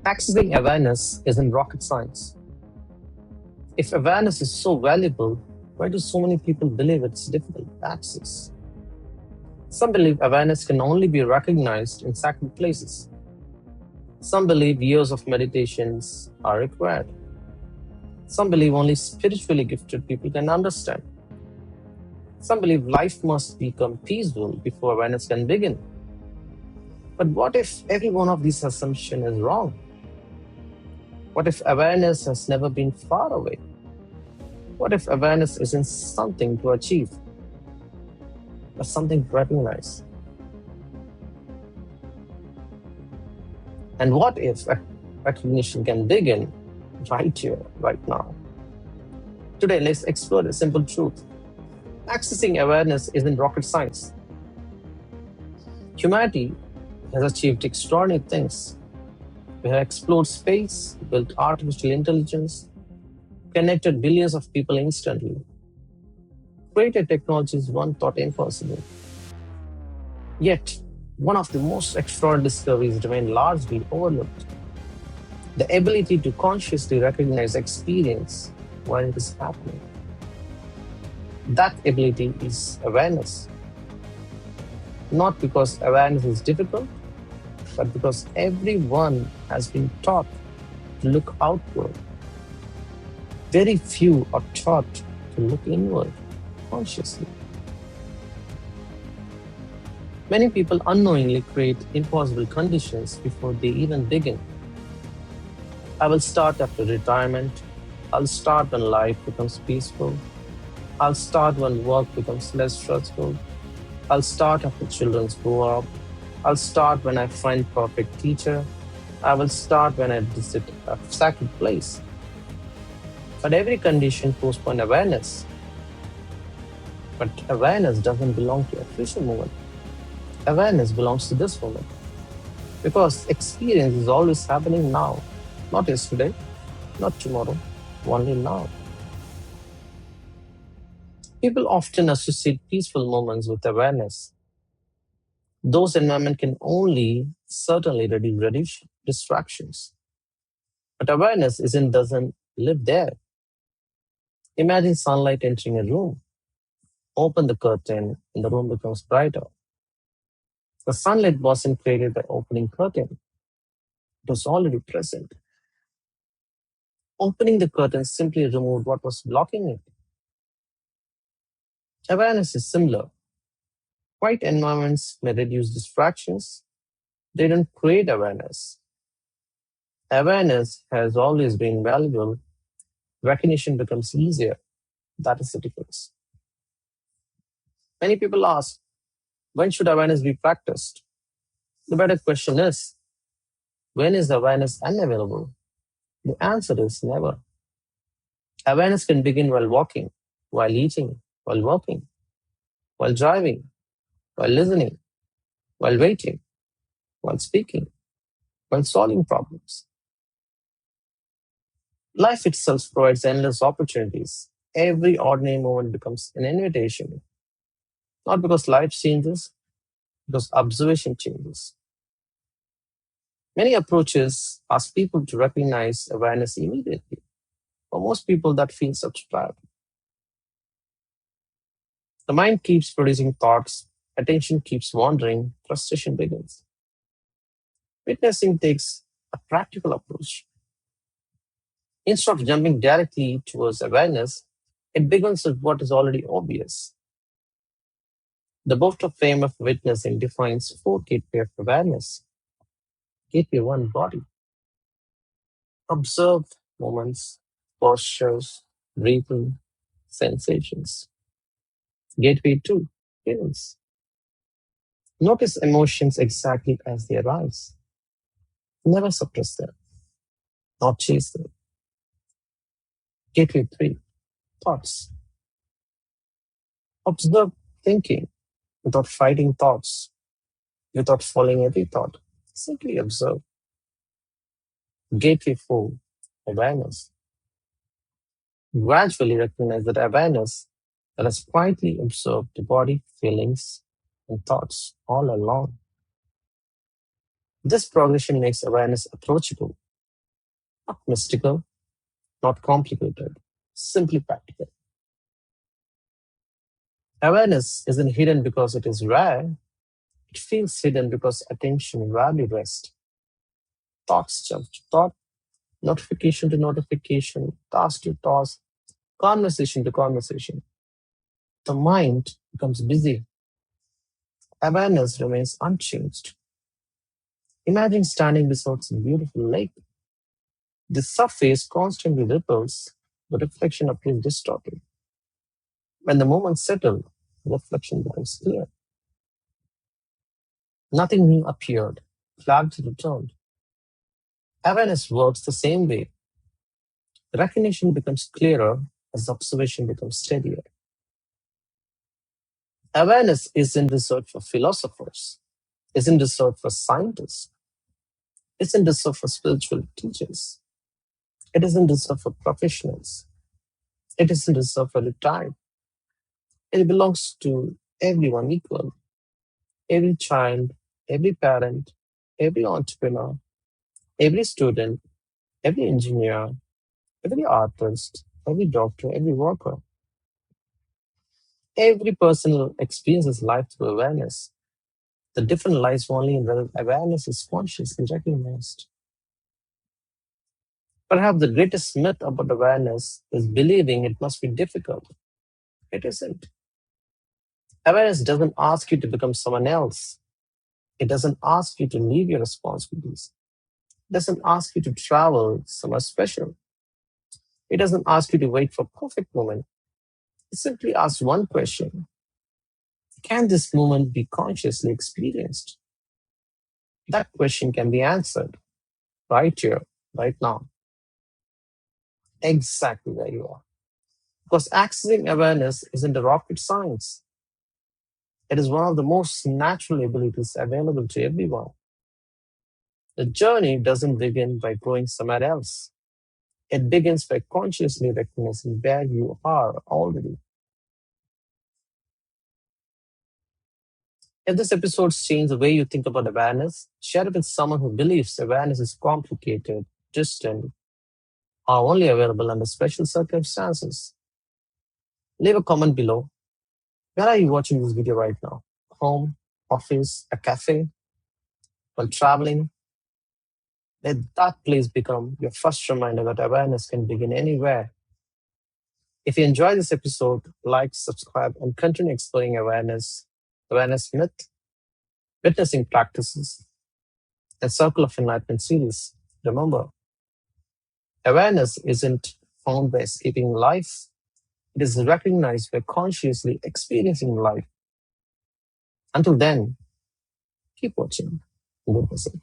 Accessing awareness isn't rocket science. If awareness is so valuable, why do so many people believe it's difficult to access? Some believe awareness can only be recognized in sacred places. Some believe years of meditations are required. Some believe only spiritually gifted people can understand. Some believe life must become peaceful before awareness can begin. But what if every one of these assumptions is wrong? What if awareness has never been far away? What if awareness isn't something to achieve, but something to recognize? And what if recognition can begin right here, right now? Today, let's explore a simple truth. Accessing awareness isn't rocket science. Humanity has achieved extraordinary things. We have explored space, built artificial intelligence, connected billions of people instantly, created technologies one thought impossible. Yet, one of the most extraordinary discoveries remains largely overlooked: the ability to consciously recognize experience while it is happening. That ability is awareness. Not because awareness is difficult, but because everyone has been taught to look outward. Very few are taught to look inward consciously. Many people unknowingly create impossible conditions before they even begin. I will start after retirement. I'll start when life becomes peaceful. I'll start when work becomes less stressful. I'll start after children grow up. I'll start when I find perfect teacher. I will start when I visit a sacred place. But every condition postpones awareness. But awareness doesn't belong to a future moment. Awareness belongs to this moment. Because experience is always happening now, not yesterday, not tomorrow, only now. People often associate peaceful moments with awareness. Those environments can only certainly reduce distractions. But awareness doesn't live there. Imagine sunlight entering a room. Open the curtain and the room becomes brighter. The sunlight wasn't created by opening curtain. It was already present. Opening the curtain simply removed what was blocking it. Awareness is similar. Quiet environments may reduce distractions. They don't create awareness. Awareness has always been valuable. Recognition becomes easier. That is the difference. Many people ask, when should awareness be practiced? The better question is, when is awareness unavailable? The answer is never. Awareness can begin while walking, while eating, while working, while driving, while listening, while waiting, while speaking, while solving problems. Life itself provides endless opportunities. Every ordinary moment becomes an invitation, not because life changes, because observation changes. Many approaches ask people to recognize awareness immediately. For most people, that feels abstract. The mind keeps producing thoughts, attention keeps wandering, frustration begins. Witnessing takes a practical approach. Instead of jumping directly towards awareness, it begins with what is already obvious. The BOFTA frame of witnessing defines four gateways of awareness. Gateway 1, body. Observe moments, postures, breathing, sensations. Gateway 2, feelings. Notice emotions exactly as they arise. Never suppress them, not chase them. Gateway 3, thoughts. Observe thinking without fighting thoughts, without following every thought. Simply observe. Gateway 4, awareness. Gradually recognize that awareness that has quietly observed the body, feelings, and thoughts all along. This progression makes awareness approachable. Not mystical, not complicated, simply practical. Awareness isn't hidden because it is rare. It feels hidden because attention rarely rests. Thoughts jump to thought, notification to notification, task to task, conversation to conversation. The mind becomes busy. Awareness remains unchanged. Imagine standing beside some beautiful lake. The surface constantly ripples, the reflection appears distorted. When the moment settles, reflection becomes clear. Nothing new appeared. Clarity returned. Awareness works the same way. Recognition becomes clearer as observation becomes steadier. Awareness isn't reserved for philosophers, isn't reserved for scientists, isn't reserved for spiritual teachers. It isn't reserved for professionals. It isn't reserved for retired. It belongs to everyone equal. Every child, every parent, every entrepreneur, every student, every engineer, every artist, every doctor, every worker. Every person experiences life through awareness. The difference lies only in whether awareness is consciously recognized. Perhaps the greatest myth about awareness is believing it must be difficult. It isn't. Awareness doesn't ask you to become someone else. It doesn't ask you to leave your responsibilities. It doesn't ask you to travel somewhere special. It doesn't ask you to wait for perfect moment. It simply asks one question. Can this moment be consciously experienced? That question can be answered right here, right now, exactly where you are. Because accessing awareness isn't a rocket science. It is one of the most natural abilities available to everyone. The journey doesn't begin by going somewhere else. It begins by consciously recognizing where you are already. If this episode changed the way you think about awareness, share it with someone who believes awareness is complicated, distant, or only available under special circumstances. Leave a comment below. Where are you watching this video right now? Home, office, a cafe, while traveling? Let that place become your first reminder that awareness can begin anywhere. If you enjoyed this episode, like, subscribe, and continue exploring awareness myth, witnessing practices, and Circle of Enlightenment series. Remember, awareness isn't found by escaping life, it is recognized by consciously experiencing life. Until then, keep watching. Good person.